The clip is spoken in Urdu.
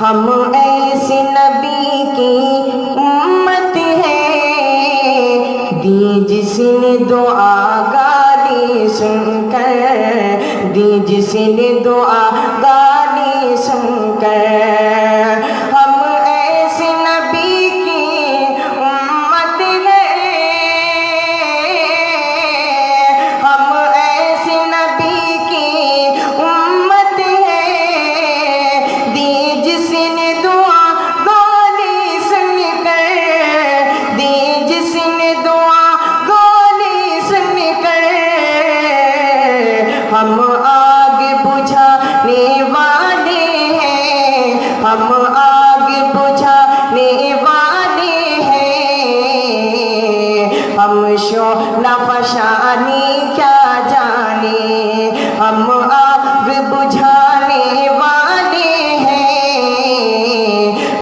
ہم ایسے نبی کی امت ہیں، دی جس نے دعا گالی سن کر، دی جس نے دعا گالی سن کر۔ ہم ایسے نبی کی امت ہیں، ہم ایسے نبی کی امت ہیں، دی جس نے دعا گالی سن کر، دی جس نے دعا گالی سن کر۔ ہم آگ بجھانے والے ہیں، ہم آگ